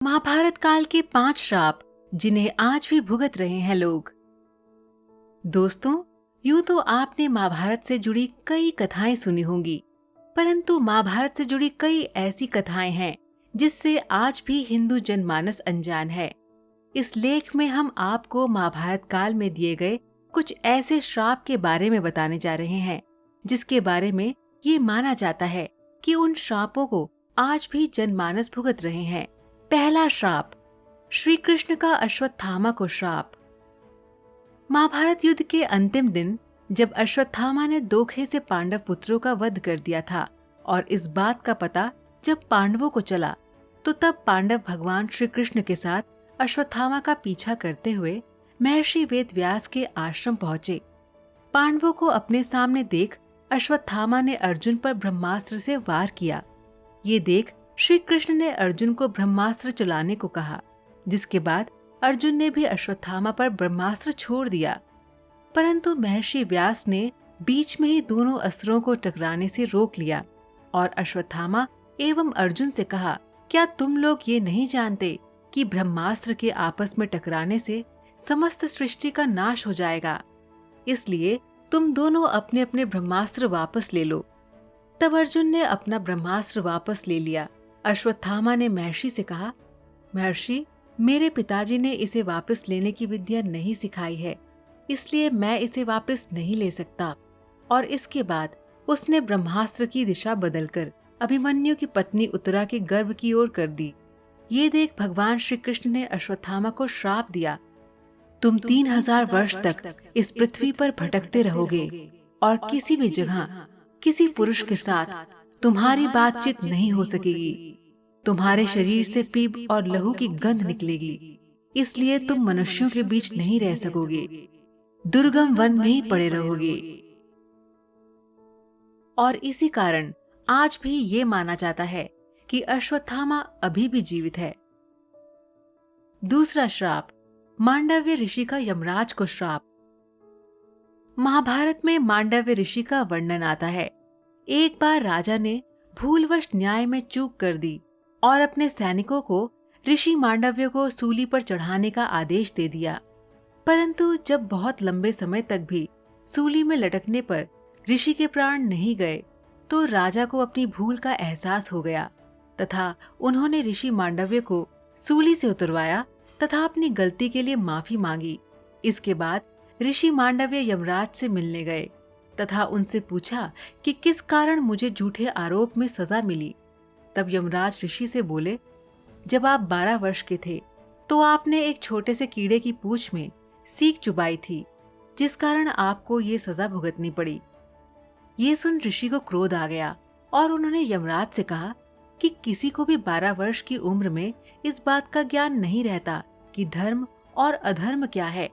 महाभारत काल के 5 श्राप जिन्हें आज भी भुगत रहे हैं लोग। दोस्तों, यूं तो आपने महाभारत से जुड़ी कई कथाएं सुनी होंगी, परंतु महाभारत से जुड़ी कई ऐसी कथाएं हैं जिससे आज भी हिंदू जनमानस अनजान है। इस लेख में हम आपको महाभारत काल में दिए गए कुछ ऐसे श्राप के बारे में बताने जा रहे हैं जिसके बारे में ये माना जाता है कि उन श्रापों को आज भी जनमानस भुगत रहे हैं। पहला श्राप, श्री कृष्ण का अश्वत्थामा को श्राप। महाभारत युद्ध के अंतिम दिन जब अश्वत्थामा ने धोखे से पांडव पुत्रों का वध कर दिया था और इस बात का पता जब पांडवों को चला, तो तब पांडव भगवान श्री कृष्ण के साथ अश्वत्थामा का पीछा करते हुए महर्षि वेदव्यास के आश्रम पहुंचे। पांडवों को अपने सामने देख अश्वत्थामा ने अर्जुन पर ब्रह्मास्त्र से वार किया। ये देख श्री कृष्ण ने अर्जुन को ब्रह्मास्त्र चलाने को कहा, जिसके बाद अर्जुन ने भी अश्वत्थामा पर ब्रह्मास्त्र छोड़ दिया। परंतु महर्षि व्यास ने बीच में ही दोनों अस्त्रों को टकराने से रोक लिया और अश्वत्थामा एवं अर्जुन से कहा, क्या तुम लोग ये नहीं जानते कि ब्रह्मास्त्र के आपस में टकराने से समस्त सृष्टि का नाश हो जाएगा? इसलिए तुम दोनों अपने अपने ब्रह्मास्त्र वापस ले लो। तब अर्जुन ने अपना ब्रह्मास्त्र वापस ले लिया। अश्वत्थामा ने महर्षि से कहा, महर्षि, मेरे पिताजी ने इसे वापस लेने की विद्या नहीं सिखाई है, इसलिए मैं इसे वापस नहीं ले सकता। और इसके बाद उसने ब्रह्मास्त्र की दिशा बदलकर अभिमन्यु की पत्नी उत्तरा के गर्भ की ओर कर दी। ये देख भगवान श्री कृष्ण ने अश्वत्थामा को श्राप दिया, तुम 3000 वर्ष तक इस पृथ्वी पर भटकते रहोगे और किसी भी जगह किसी पुरुष के साथ तुम्हारी बातचीत नहीं हो सकेगी। तुम्हारे शरीर से पीप और लहू की गंध निकलेगी, इसलिए तुम मनुष्यों के बीच नहीं रह सकोगे, दुर्गम वन में ही पड़े रहोगे। और इसी कारण आज भी ये माना जाता है कि अश्वत्थामा अभी भी जीवित है। दूसरा श्राप, मांडव्य ऋषि का यमराज को श्राप। महाभारत में मांडव्य ऋषि का वर्णन आता है। एक बार राजा ने भूलवश न्याय में चूक कर दी और अपने सैनिकों को ऋषि मांडव्य को सूली पर चढ़ाने का आदेश दे दिया। परंतु जब बहुत लंबे समय तक भी सूली में लटकने पर ऋषि के प्राण नहीं गए, तो राजा को अपनी भूल का एहसास हो गया तथा उन्होंने ऋषि मांडव्य को सूली से उतरवाया तथा अपनी गलती के लिए माफी मांगी। इसके बाद ऋषि मांडव्य यमराज से मिलने गए तथा उनसे पूछा कि किस कारण मुझे झूठे आरोप में सजा मिली। तब यमराज ऋषि से बोले, जब आप 12 वर्ष के थे तो आपने एक छोटे से कीड़े की पूंछ में सीक चुबाई थी, जिस कारण आपको ये सजा भुगतनी पड़ी। ये सुन ऋषि को क्रोध आ गया और उन्होंने यमराज से कहा कि किसी को भी 12 वर्ष की उम्र में इस बात का ज्ञान नहीं रहता कि धर्म और अधर्म क्या है,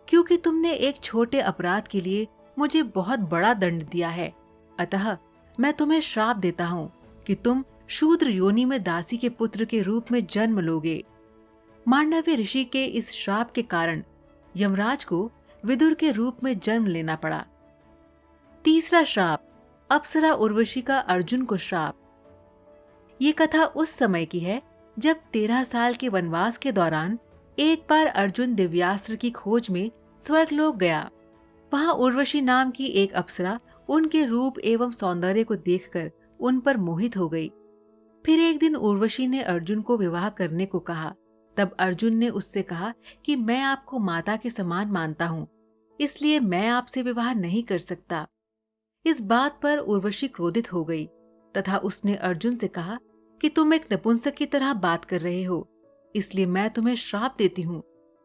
क्योंकि तुमने एक छोटे अपराध के लिए मुझे बहुत बड़ा दंड दिया है। अतः मैं तुम्हें श्राप देता हूँ कि तुम शूद्र योनि में दासी के पुत्र के रूप में जन्म लोगे। मांडव्य ऋषि के इस श्राप के कारण यमराज को विदुर के रूप में जन्म लेना पड़ा। तीसरा श्राप, अप्सरा उर्वशी का अर्जुन को श्राप। ये कथा उस समय की है जब 13 साल के वनवास के दौरान एक बार अर्जुन दिव्यास्त्र की खोज में स्वर्गलोक गया। वहां उर्वशी नाम की एक अप्सरा उनके रूप एवं सौंदर्य को देखकर उन पर मोहित हो गई। फिर एक दिन उर्वशी ने अर्जुन को विवाह करने को कहा। तब अर्जुन ने उससे कहा कि मैं आपको माता के समान मानता हूँ, इसलिए मैं आपसे विवाह नहीं कर सकता। इस बात पर उर्वशी क्रोधित हो गई तथा उसने अर्जुन से कहा कि तुम एक नपुंसक की तरह बात कर रहे हो, इसलिए मैं तुम्हें श्राप देती हूँ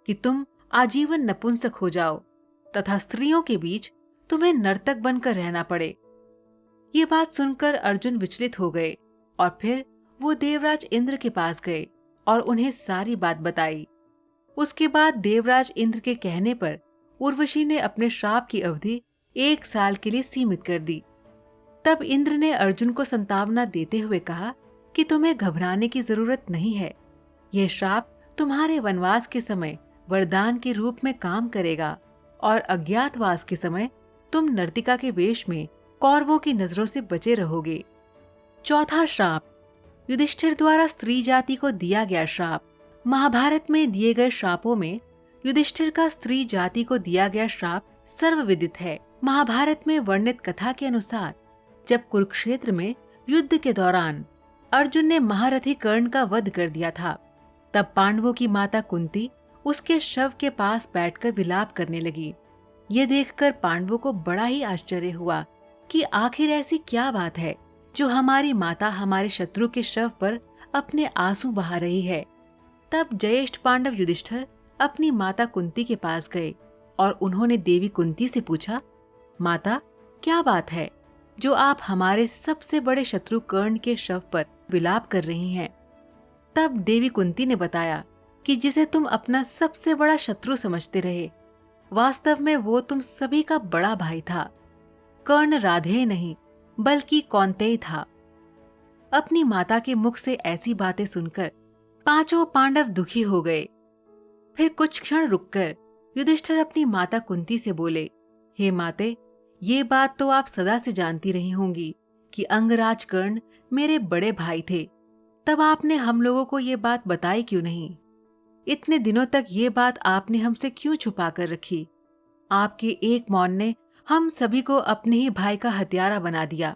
कि तुम आजीवन नपुंसक हो जाओ तथा स्त्रियों के बीच तुम्हें नर्तक बनकर रहना पड़े। ये बात सुनकर अर्जुन विचलित हो गए और फिर वो देवराज इंद्र के पास गए और उन्हें सारी बात बताई। उसके बाद देवराज इंद्र के कहने पर उर्वशी ने अपने श्राप की अवधि 1 साल के लिए सीमित कर दी। तब इंद्र ने अर्जुन को संतावना देते हुए कहा कि तुम्हें घबराने की जरूरत नहीं है। यह श्राप तुम्हारे वनवास के समय वरदान के रूप में काम करेगा और अज्ञातवास के समय तुम नर्तिका के वेश में कौरवों की नजरों से बचे रहोगे। चौथा श्राप, युधिष्ठिर द्वारा स्त्री जाति को दिया गया श्राप। महाभारत में दिए गए श्रापों में युधिष्ठिर का स्त्री जाति को दिया गया श्राप सर्वविदित है। महाभारत में वर्णित कथा के अनुसार जब कुरुक्षेत्र में युद्ध के दौरान अर्जुन ने महारथी कर्ण का वध कर दिया था, तब पांडवों की माता कुंती उसके शव के पास बैठकर विलाप करने लगी। ये देखकर पांडवों को बड़ा ही आश्चर्य हुआ कि आखिर ऐसी क्या बात है जो हमारी माता हमारे शत्रु के शव पर अपने आंसू बहा रही है। तब ज्येष्ठ पांडव युधिष्ठिर अपनी माता कुंती के पास गए और उन्होंने देवी कुंती से पूछा, माता, क्या बात है जो आप हमारे सबसे बड़े शत्रु कर्ण के शव पर विलाप कर रही हैं? तब देवी कुंती ने बताया कि जिसे तुम अपना सबसे बड़ा शत्रु समझते रहे, वास्तव में वो तुम सभी का बड़ा भाई था। कर्ण राधेय नहीं बल्कि कौन्तेय था। अपनी माता के मुख से ऐसी बातें सुनकर पांचों पांडव दुखी हो गए। फिर कुछ क्षण रुककर युधिष्ठिर अपनी माता कुंती से बोले, हे माते, ये बात तो आप सदा से जानती रही होंगी कि अंगराज कर्ण मेरे बड़े भाई थे। तब आपने हम लोगों को ये बात बताई क्यों नहीं? इतने दिनों तक ये बात आपने हमसे क्यों छुपा कर रखी? आपके एक मौन ने हम सभी को अपने ही भाई का हत्यारा बना दिया।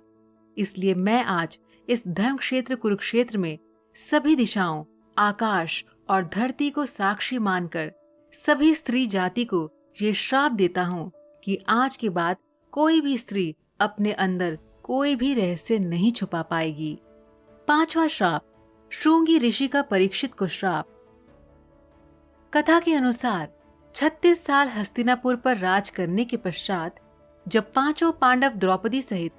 इसलिए मैं आज इस धर्म क्षेत्र कुरुक्षेत्र में सभी दिशाओं, आकाश और धरती को साक्षी मानकर सभी स्त्री जाति को ये श्राप देता हूँ कि आज के बाद कोई भी स्त्री अपने अंदर कोई भी रहस्य नहीं छुपा पाएगी। 5वां श्राप, शृंगी ऋषि का परीक्षित को श्राप। कथा के अनुसार 36 साल हस्तिनापुर पर राज करने के पश्चात जब पांचों पांडव द्रौपदी सहित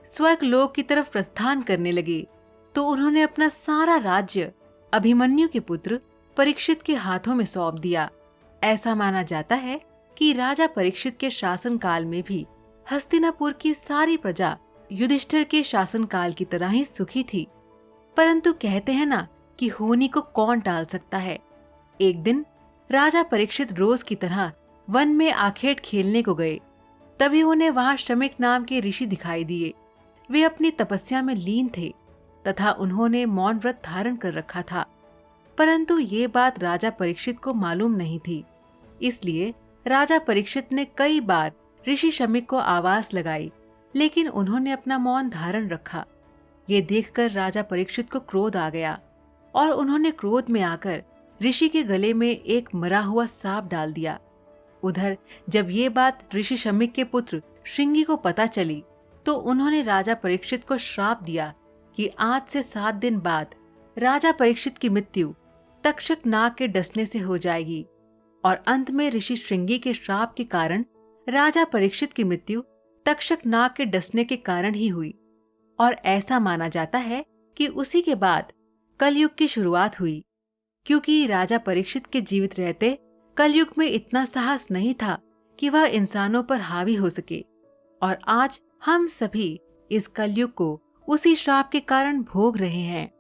स्वर्ग लोक की तरफ प्रस्थान करने लगे, तो उन्होंने अपना सारा राज्य अभिमन्यु के पुत्र परीक्षित के हाथों में सौंप दिया। ऐसा माना जाता है कि राजा परीक्षित के शासन काल में भी हस्तिनापुर की सारी प्रजा युधिष्ठिर के शासन काल की तरह ही सुखी थी। परंतु कहते हैं ना कि होनी को कौन टाल सकता है। एक दिन राजा परीक्षित रोज की तरह वन में आखेट खेलने को गए। तभी उन्हें वहां शमिक नाम के ऋषि दिखाई दिए। वे अपनी तपस्या में लीन थे तथा उन्होंने मौन व्रत धारण कर रखा था। परंतु ये बात राजा परीक्षित को मालूम नहीं थी। इसलिए राजा परीक्षित ने कई बार ऋषि शमिक को आवाज लगाई, लेकिन उन्होंने अपना मौन धारण रखा। ये देखकर राजा परीक्षित को क्रोध आ गया और उन्होंने क्रोध में आकर ऋषि के गले में एक मरा हुआ सांप डाल दिया। उधर जब ये बात ऋषि शमिक के पुत्र श्रृंगी को पता चली, तो उन्होंने राजा परीक्षित को श्राप दिया कि आज से 7 दिन बाद राजा परीक्षित की मृत्यु तक्षक नाग के डसने से हो जाएगी। और अंत में ऋषि श्रृंगी के श्राप के कारण राजा परीक्षित की मृत्यु तक्षक नाग के डसने के कारण ही हुई। और ऐसा माना जाता है कि उसी के बाद कलयुग की शुरुआत हुई, क्योंकि राजा परीक्षित के जीवित रहते कलयुग में इतना साहस नहीं था कि वह इंसानों पर हावी हो सके। और आज हम सभी इस कलयुग को उसी श्राप के कारण भोग रहे हैं।